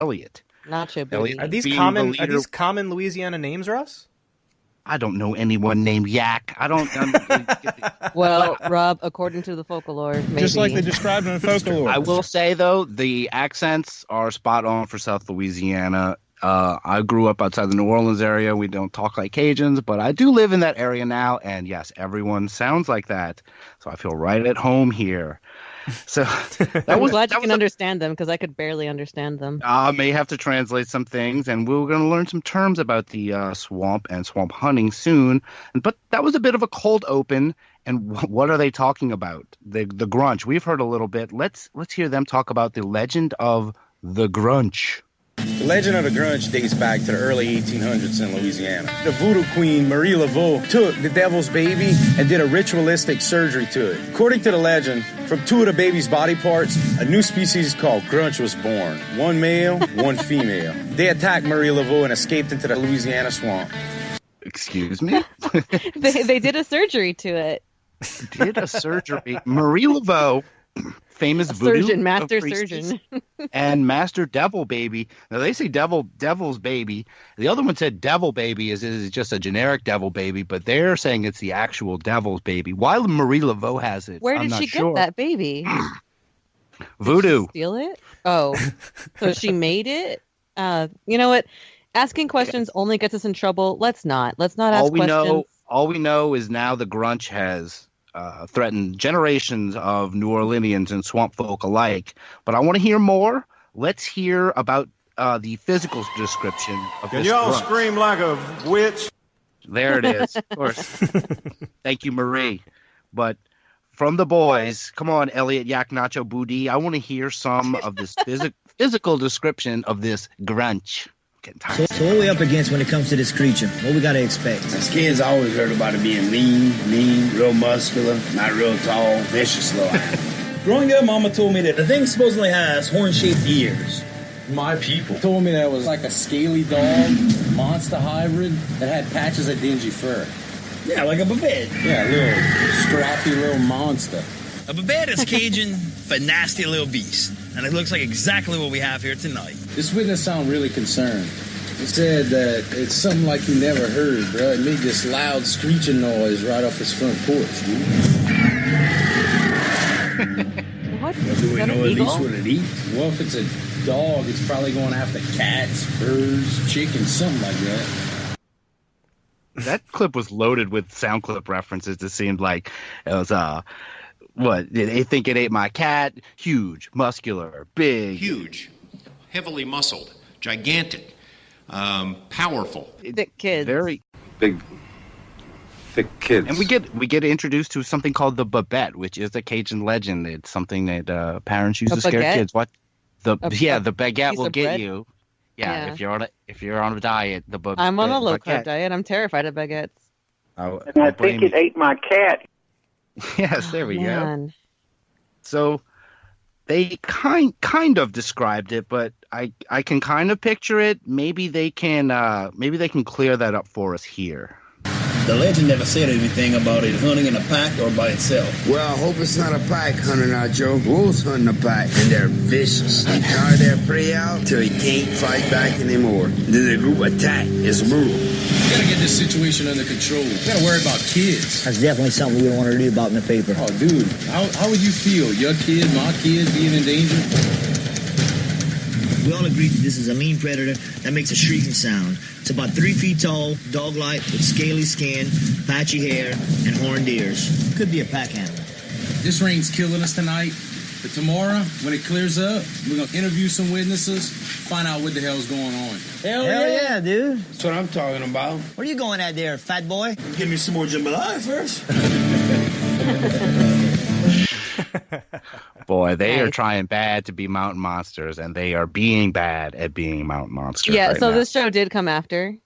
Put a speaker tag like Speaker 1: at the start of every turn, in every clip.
Speaker 1: Elliot.
Speaker 2: Nacho
Speaker 1: Elliot,
Speaker 2: booty.
Speaker 3: Are these common Louisiana names, Russ?
Speaker 1: I don't know anyone named Yak. I don't.
Speaker 2: Well, Rob, according to the folklore, maybe.
Speaker 4: Just like they described in the folklore.
Speaker 1: I will say though, the accents are spot on for South Louisiana. I grew up outside the New Orleans area. We don't talk like Cajuns, but I do live in that area now, and yes, everyone sounds like that. So I feel right at home here. So
Speaker 2: I'm glad you can understand them, because I could barely understand them.
Speaker 1: I may have to translate some things, and we're going to learn some terms about the swamp and swamp hunting soon. But that was a bit of a cold open. And what are they talking about? The Grunch. We've heard a little bit. Let's hear them talk about the legend of the Grunch.
Speaker 5: The legend of the Grunch dates back to the early 1800s in Louisiana. The voodoo queen, Marie Laveau, took the devil's baby and did a ritualistic surgery to it. According to the legend, from two of the baby's body parts, a new species called Grunch was born. One male, one female. They attacked Marie Laveau and escaped into the Louisiana swamp.
Speaker 1: Excuse me?
Speaker 2: They did a surgery to it.
Speaker 1: Did a surgery. Marie Laveau, famous voodoo
Speaker 2: surgeon, master surgeon,
Speaker 1: and master devil baby. Now they say devil's baby. The other one said devil baby is just a generic devil baby, but they're saying it's the actual devil's baby. Why Marie Laveau has it?
Speaker 2: Where did she get that baby?
Speaker 1: Voodoo.
Speaker 2: Did she steal it? Oh, so she made it. You know what? Asking questions only gets us in trouble. Let's not ask questions.
Speaker 1: All we know is now the Grunch has threatened generations of New Orleanians and swamp folk alike. But I want to hear more. Let's hear about the physical description of this.
Speaker 6: Can y'all
Speaker 1: Grunch.
Speaker 6: scream like a witch?
Speaker 1: There it is. Of course. Thank you, Marie. But from the boys, come on, Elliot, Yak, Nacho, Booty. I want to hear some of this physical description of this Grunch.
Speaker 7: So what we up against when it comes to this creature? What we gotta expect?
Speaker 8: As kids, I always heard about it being mean, real muscular, not real tall, vicious little animal.
Speaker 9: Growing up, Mama told me that the thing supposedly has horn-shaped ears.
Speaker 5: My people told me that it was like a scaly dog, monster hybrid that had patches of dingy fur.
Speaker 9: Yeah, like a babette.
Speaker 5: Yeah, a little scrappy little monster.
Speaker 9: A babette is Cajun for nasty little beast, and it looks like exactly what we have here tonight.
Speaker 5: This witness sounded really concerned. He said that it's something like he never heard, bro. It made this loud screeching noise right off his front porch, dude.
Speaker 2: What?
Speaker 8: Do we know at least what it eats?
Speaker 5: Well, if it's a dog, it's probably going after cats, birds, chickens, something like that.
Speaker 1: That clip was loaded with sound clip references. It seemed like it was what? They think it ate my cat. Huge, muscular, big.
Speaker 10: Huge, heavily muscled, gigantic, powerful.
Speaker 2: Thick kids.
Speaker 1: Very
Speaker 6: Big, thick kids.
Speaker 1: And we get introduced to something called the babette, which is a Cajun legend. It's something that parents use to scare kids. What? The baguette will get
Speaker 2: bread?
Speaker 1: you. Yeah, if you're on a diet, the baguette.
Speaker 2: I'm on a low carb diet. I'm terrified of baguettes.
Speaker 11: And I think it ate my cat.
Speaker 1: Yes, there we
Speaker 2: go.
Speaker 1: So they kind of described it, but I can kind of picture it. Maybe they can clear that up for us here.
Speaker 9: The legend never said anything about it hunting in a pack or by itself.
Speaker 8: Well, I hope it's not a pack hunting out, Joe. Wolves hunting a pack, and they're vicious. They tire their prey out till he can't fight back anymore. Then the group attack is brutal.
Speaker 5: We gotta get this situation under control. We gotta worry about kids.
Speaker 7: That's definitely something we don't want to read about in the paper.
Speaker 5: Oh, dude, how would you feel? Your kid, my kid, being in danger?
Speaker 7: We all agree that this is a mean predator that makes a shrieking sound. It's about 3 feet tall, dog-like, with scaly skin, patchy hair, and horned ears. Could be a pack animal.
Speaker 5: This rain's killing us tonight, but tomorrow, when it clears up, we're gonna interview some witnesses, find out what the hell's going on.
Speaker 7: Hell yeah, dude.
Speaker 8: That's what I'm talking about.
Speaker 7: Where are you going at there, fat boy?
Speaker 9: Give me some more jambalaya first.
Speaker 1: Boy, they are trying bad to be mountain monsters, and they are being bad at being mountain monsters.
Speaker 2: Yeah,
Speaker 1: right
Speaker 2: so
Speaker 1: now.
Speaker 2: this show did come after.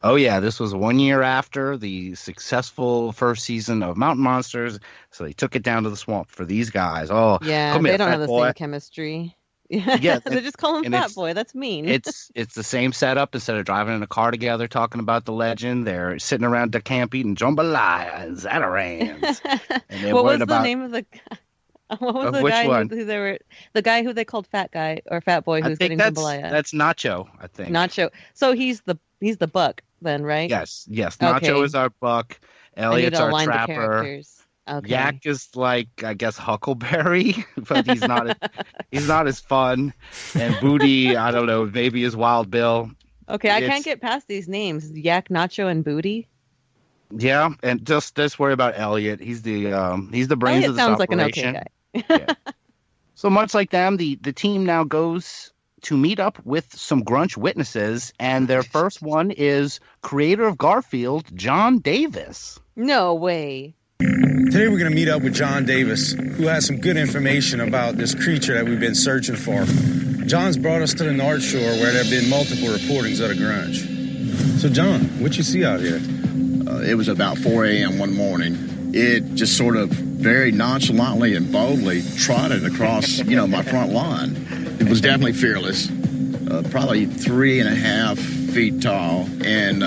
Speaker 1: Oh, yeah, this was 1 year after the successful first season of Mountain Monsters, so they took it down to the swamp for these guys. Oh,
Speaker 2: yeah,
Speaker 1: come
Speaker 2: they
Speaker 1: here,
Speaker 2: don't
Speaker 1: fat
Speaker 2: have the
Speaker 1: boy.
Speaker 2: same chemistry. Yeah, they just call him fat boy. That's mean.
Speaker 1: It's the same setup. Instead of driving in a car together talking about the legend, they're sitting around the camp eating jambalaya and zatarans. And
Speaker 2: what was the name of the... What was
Speaker 1: Of
Speaker 2: the
Speaker 1: which
Speaker 2: guy
Speaker 1: one?
Speaker 2: who they were? The guy who they called Fat Guy or Fat Boy
Speaker 1: I
Speaker 2: who's
Speaker 1: think
Speaker 2: getting jambalaya.
Speaker 1: that's Nacho, I think.
Speaker 2: Nacho. So he's the buck then, right?
Speaker 1: Yes.
Speaker 2: Okay.
Speaker 1: Nacho is our buck. Elliot's our
Speaker 2: align the
Speaker 1: trapper.
Speaker 2: characters. Okay.
Speaker 1: Yak is like, I guess, Huckleberry, but he's not as fun. And Booty, I don't know, maybe is Wild Bill.
Speaker 2: Okay, I can't get past these names: Yak, Nacho, and Booty.
Speaker 1: Yeah, and just worry about Elliot. He's the brains
Speaker 2: Elliot
Speaker 1: of this
Speaker 2: sounds
Speaker 1: operation.
Speaker 2: like an okay guy.
Speaker 1: Yeah. So much like them, the team now goes to meet up with some Grunch witnesses, and their first one is creator of Garfield, John Davis.
Speaker 2: No way.
Speaker 5: Today we're going to meet up with John Davis, who has some good information about this creature that we've been searching for. John's brought us to the North Shore where there have been multiple reportings of the Grunch. So John, what you see out here?
Speaker 12: It was about 4 a.m. one morning. It just sort of very nonchalantly and boldly trotted across, my front lawn. It was definitely fearless, probably 3.5 feet tall, and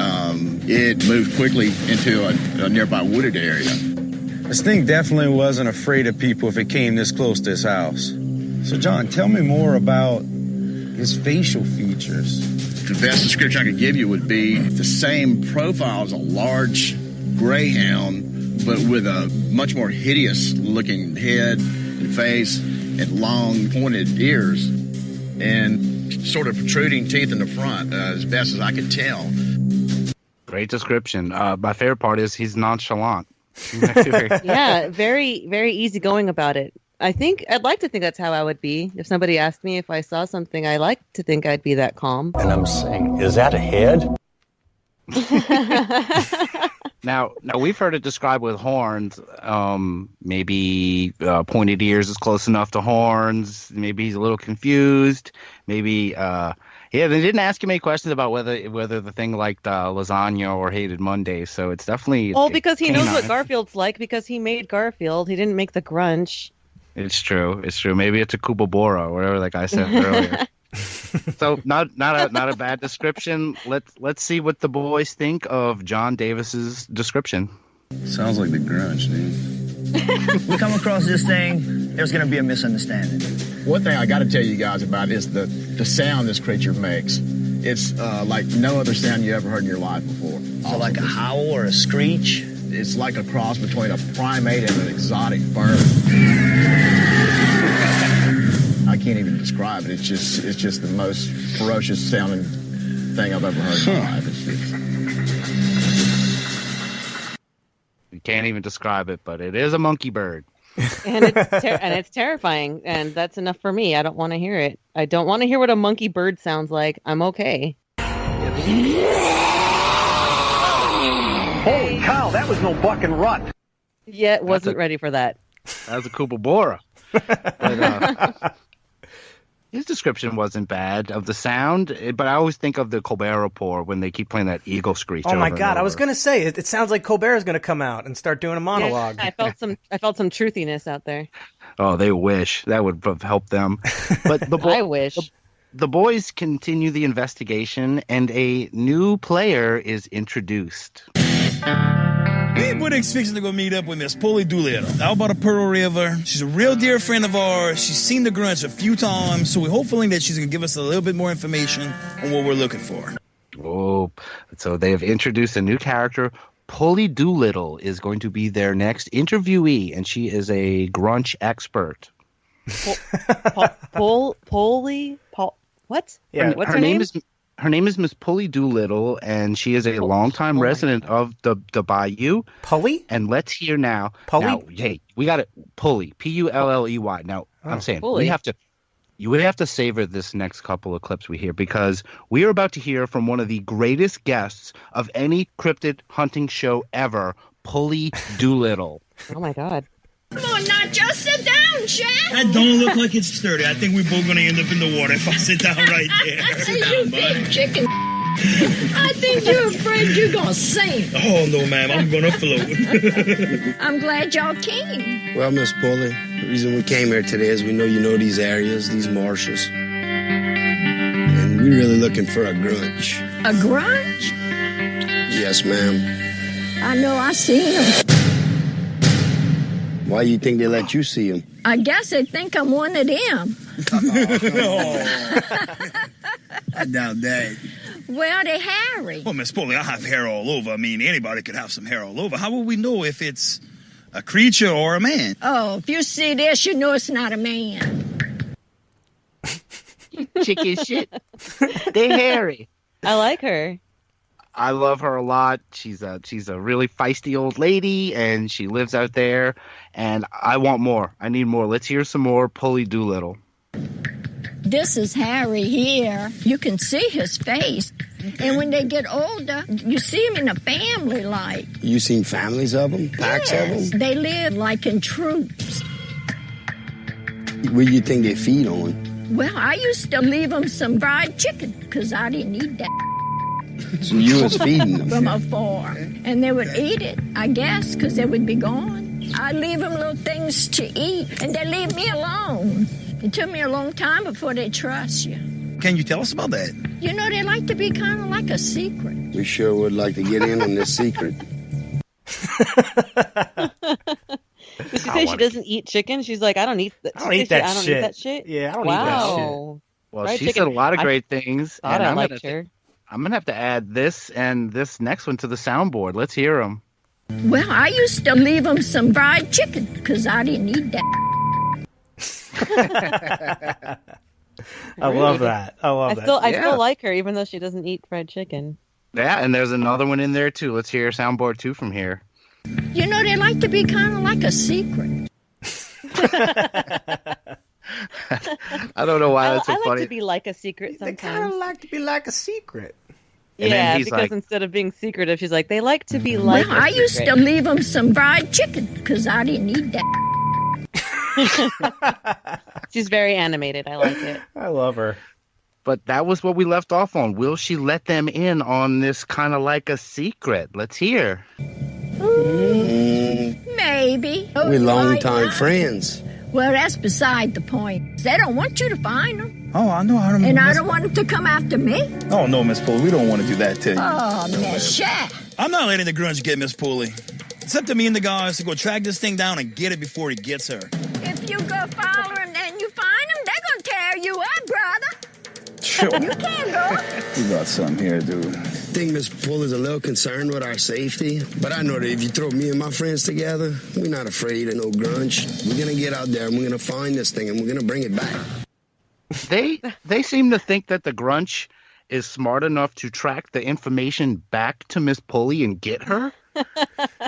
Speaker 12: it moved quickly into a nearby wooded area.
Speaker 5: This thing definitely wasn't afraid of people if it came this close to his house. So John, tell me more about his facial features.
Speaker 12: The best description I could give you would be the same profile as a large greyhound, but with a much more hideous-looking head and face and long, pointed ears and sort of protruding teeth in the front, as best as I could tell.
Speaker 1: Great description. My favorite part is he's nonchalant.
Speaker 2: Yeah, very, very easygoing about it. I'd like to think that's how I would be. If somebody asked me if I saw something, I like to think I'd be that calm.
Speaker 13: And I'm saying, is that a head?
Speaker 1: Now we've heard it described with horns. Maybe pointed ears is close enough to horns. Maybe he's a little confused. Maybe they didn't ask him any questions about whether the thing liked lasagna or hated Mondays. So it's definitely
Speaker 2: because he knows what Garfield's like because he made Garfield. He didn't make the Grunch.
Speaker 1: It's true. Maybe it's a Kubabora, whatever that guy said earlier. So not a bad description. Let's see what the boys think of John Davis's description.
Speaker 5: Sounds like the Grunch, dude.
Speaker 7: We come across this thing, there's going to be a misunderstanding.
Speaker 12: One thing I got to tell you guys about is the sound this creature makes. It's like no other sound you ever heard in your life before.
Speaker 7: So like a howl or a screech?
Speaker 12: It's like a cross between a primate and an exotic bird. I can't even describe it. It's just the most ferocious sounding thing I've ever heard in my life.
Speaker 1: You can't even describe it, but it is a monkey bird.
Speaker 2: And it's terrifying, and that's enough for me. I don't want to hear it. I don't want to hear what a monkey bird sounds like. I'm okay.
Speaker 11: Holy cow, that was no buck and rut.
Speaker 2: Yeah, wasn't ready for that.
Speaker 1: That was a Kubabora. But, his description wasn't bad of the sound, but I always think of the Colbert Report when they keep playing that eagle screech.
Speaker 3: Oh my God! I was going to say it sounds like Colbert's going to come out and start doing a monologue.
Speaker 2: Yeah, I felt some truthiness out there.
Speaker 1: Oh, they wish that would have helped them. But
Speaker 2: I wish.
Speaker 1: The boys continue the investigation, and a new player is introduced.
Speaker 9: We were fixing to go meet up with Miss Polly Doolittle out by the Pearl River. She's a real dear friend of ours. She's seen the Grunch a few times, so we're hoping that she's going to give us a little bit more information on what we're looking for.
Speaker 1: Oh, so they have introduced a new character. Polly Doolittle is going to be their next interviewee, and she is a Grunch expert.
Speaker 2: Polly? What?
Speaker 1: Yeah,
Speaker 2: what's her name?
Speaker 1: Her name is Miss Polly Doolittle, and she is a longtime resident of the Bayou.
Speaker 3: Polly?
Speaker 1: And let's hear now.
Speaker 3: Polly?
Speaker 1: Now, hey, we got it. Polly. Pulley. Now, I'm saying
Speaker 2: Polly.
Speaker 1: we have to savor this next couple of clips we hear, because we are about to hear from one of the greatest guests of any cryptid hunting show ever, Polly Doolittle.
Speaker 2: Oh my God.
Speaker 14: Come on, Nacho, sit down, Chef.
Speaker 9: That don't look like it's sturdy. I think we're both going to end up in the water if I sit down right there.
Speaker 14: Sit down, big chicken. I think you're afraid you're going to sink.
Speaker 9: Oh, no, ma'am. I'm going to float.
Speaker 14: I'm glad y'all came.
Speaker 8: Well, Miss Polly, the reason we came here today is we know you know these areas, these marshes. And we're really looking for a Grunch.
Speaker 14: A Grunch?
Speaker 8: Yes, ma'am.
Speaker 14: I know I seen him.
Speaker 8: Why you think they let you see him?
Speaker 14: I guess they think I'm one of them.
Speaker 8: I doubt that.
Speaker 14: Well, they hairy.
Speaker 9: Well, Miss Polly, I have hair all over. I mean, anybody could have some hair all over. How will we know if it's a creature or a man?
Speaker 14: Oh, if you see this, you know it's not a man.
Speaker 1: Chicken shit. They hairy.
Speaker 2: I like her.
Speaker 1: I love her a lot. She's a really feisty old lady, and she lives out there. And I want more. I need more. Let's hear some more Polly Doolittle.
Speaker 14: This is Harry here. You can see his face. And when they get older, you see them in a family like.
Speaker 8: You seen families of them? Packs of them?
Speaker 14: They live like in troops.
Speaker 8: What do you think they feed on?
Speaker 14: Well, I used to leave them some fried chicken because I didn't eat that.
Speaker 8: So you was feeding them?
Speaker 14: From afar. And they would eat it, I guess, because they would be gone. I leave them little things to eat, and they leave me alone. It took me a long time before they trust you.
Speaker 9: Can you tell us about that?
Speaker 14: You know, they like to be kind of like a secret.
Speaker 8: We sure would like to get in on this secret.
Speaker 2: Did she say she doesn't eat chicken? She's like, I don't eat that.
Speaker 3: I don't eat that shit.
Speaker 2: Eat that shit.
Speaker 3: Yeah, I don't eat that shit.
Speaker 1: Well,
Speaker 2: Fried
Speaker 1: she
Speaker 2: chicken.
Speaker 1: said a lot of great things.
Speaker 2: Thought
Speaker 1: And
Speaker 2: I liked her.
Speaker 1: I'm going to have to add this and this next one to the soundboard. Let's hear them.
Speaker 14: Well, I used to leave them some fried chicken because I didn't eat that.
Speaker 3: I love that. I
Speaker 2: still like her, even though she doesn't eat fried chicken.
Speaker 1: Yeah, and there's another one in there, too. Let's hear soundboard 2 from here.
Speaker 14: You know, they like to be kind of like a secret.
Speaker 1: I don't know why that's so
Speaker 2: I
Speaker 1: funny.
Speaker 2: like to be like a secret sometimes.
Speaker 3: They kind of like to be like a secret.
Speaker 2: Yeah, because instead of being secretive, she's like, they like to be like
Speaker 14: Well, I used to leave them some fried chicken because I didn't eat that.
Speaker 2: She's very animated. I like it.
Speaker 3: I love her.
Speaker 1: But that was what we left off on. Will she let them in on this kind of like a secret? Let's hear.
Speaker 14: Maybe.
Speaker 8: We're longtime friends.
Speaker 14: Well, that's beside the point. They don't want you to find them.
Speaker 9: Oh, I know.
Speaker 14: And I don't want them to come after me.
Speaker 9: Oh, no, Miss Polly. We don't want to do that to you.
Speaker 14: Oh, Miss Shat.
Speaker 9: I'm not letting the Grunch get Miss Polly. It's up to me and the guys to go track this thing down and get it before he gets her.
Speaker 14: If you go follow him and you find him, they're going to tear you up, brother.
Speaker 9: Sure.
Speaker 14: You can't go.
Speaker 9: We got something here, dude.
Speaker 8: I think Miss Polly's a little concerned with our safety, but I know that if you throw me and my friends together, we're not afraid of no Grunch. We're going to get out there and we're going to find this thing and we're going to bring it back.
Speaker 1: They seem to think that the Grunch is smart enough to track the information back to Miss Polly and get her.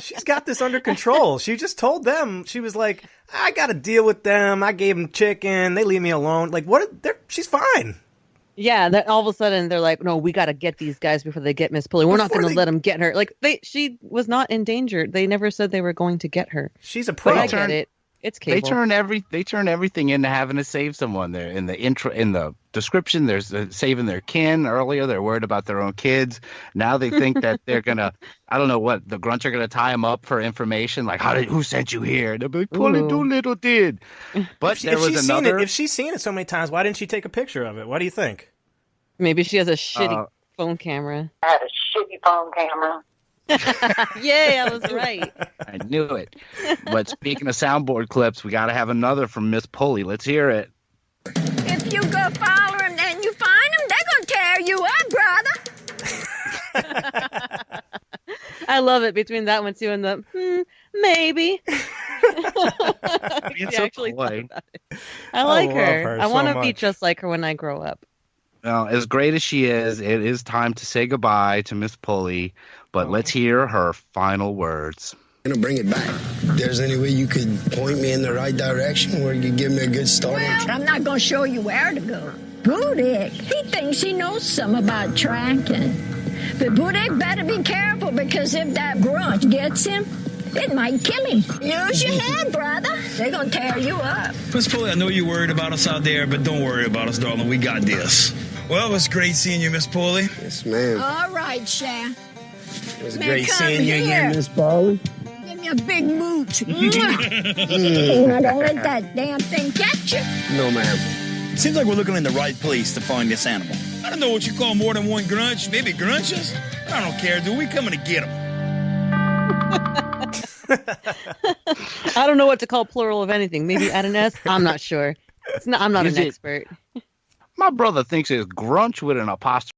Speaker 3: She's got this under control. She just told them. She was like, I got to deal with them. I gave them chicken. They leave me alone. Like, what? She's fine.
Speaker 2: Yeah, then all of a sudden they're like, no, we got to get these guys before they get Miss Polly. We're not going to let them get her. Like, she was not endangered. They never said they were going to get her.
Speaker 3: She's a pro.
Speaker 2: I get it. It's cable.
Speaker 1: They turn everything into having to save someone. There in the intro, in the description, there's saving their kin. Earlier, they're worried about their own kids. Now they think that they're gonna, I don't know what, the Grunch are gonna tie them up for information. Like, who sent you here? They'll be like, Polly Doolittle did. But
Speaker 3: if she's seen it so many times, why didn't she take a picture of it? What do you think?
Speaker 2: Maybe she has a shitty phone camera.
Speaker 15: I had a shitty phone camera.
Speaker 2: Yay, I was right.
Speaker 1: I knew it. But speaking of soundboard clips, we got to have another from Miss Polly. Let's hear it.
Speaker 14: If you go follow him and you find him, they're going to tear you up, brother.
Speaker 2: I love it between that one too and the maybe.
Speaker 1: It's so polite.
Speaker 2: I like her. I want to
Speaker 3: so
Speaker 2: be
Speaker 3: much.
Speaker 2: just like her when I grow up.
Speaker 1: Well, as great as she is, it is time to say goodbye to Miss Polly. But let's hear her final words.
Speaker 8: I'm going to bring it back. If there's any way you could point me in the right direction where you could give me a good start.
Speaker 14: Well, I'm not going to show you where to go. Budik, he thinks he knows some about tracking. But Budik better be careful because if that Grunch gets him, it might kill him. Use your head, brother. They're going to tear you up.
Speaker 9: Miss Polly, I know you're worried about us out there, but don't worry about us, darling. We got this. Well, it was great seeing you, Miss Polly.
Speaker 8: Yes, ma'am.
Speaker 14: All right, Sha.
Speaker 8: It was
Speaker 14: Man,
Speaker 8: great
Speaker 14: come
Speaker 8: seeing you again,
Speaker 14: here.
Speaker 8: Miss Polly.
Speaker 14: Give me a big mooch. Now, don't let that damn thing catch you.
Speaker 8: No, ma'am.
Speaker 9: Seems like we're looking in the right place to find this animal. I don't know what you call more than one Grunch. Maybe Grunches? I don't care, dude. We coming to get them.
Speaker 2: I don't know what to call plural of anything. Maybe add an S. I'm not sure. I'm not an expert.
Speaker 1: My brother thinks it's grunch with an apostrophe.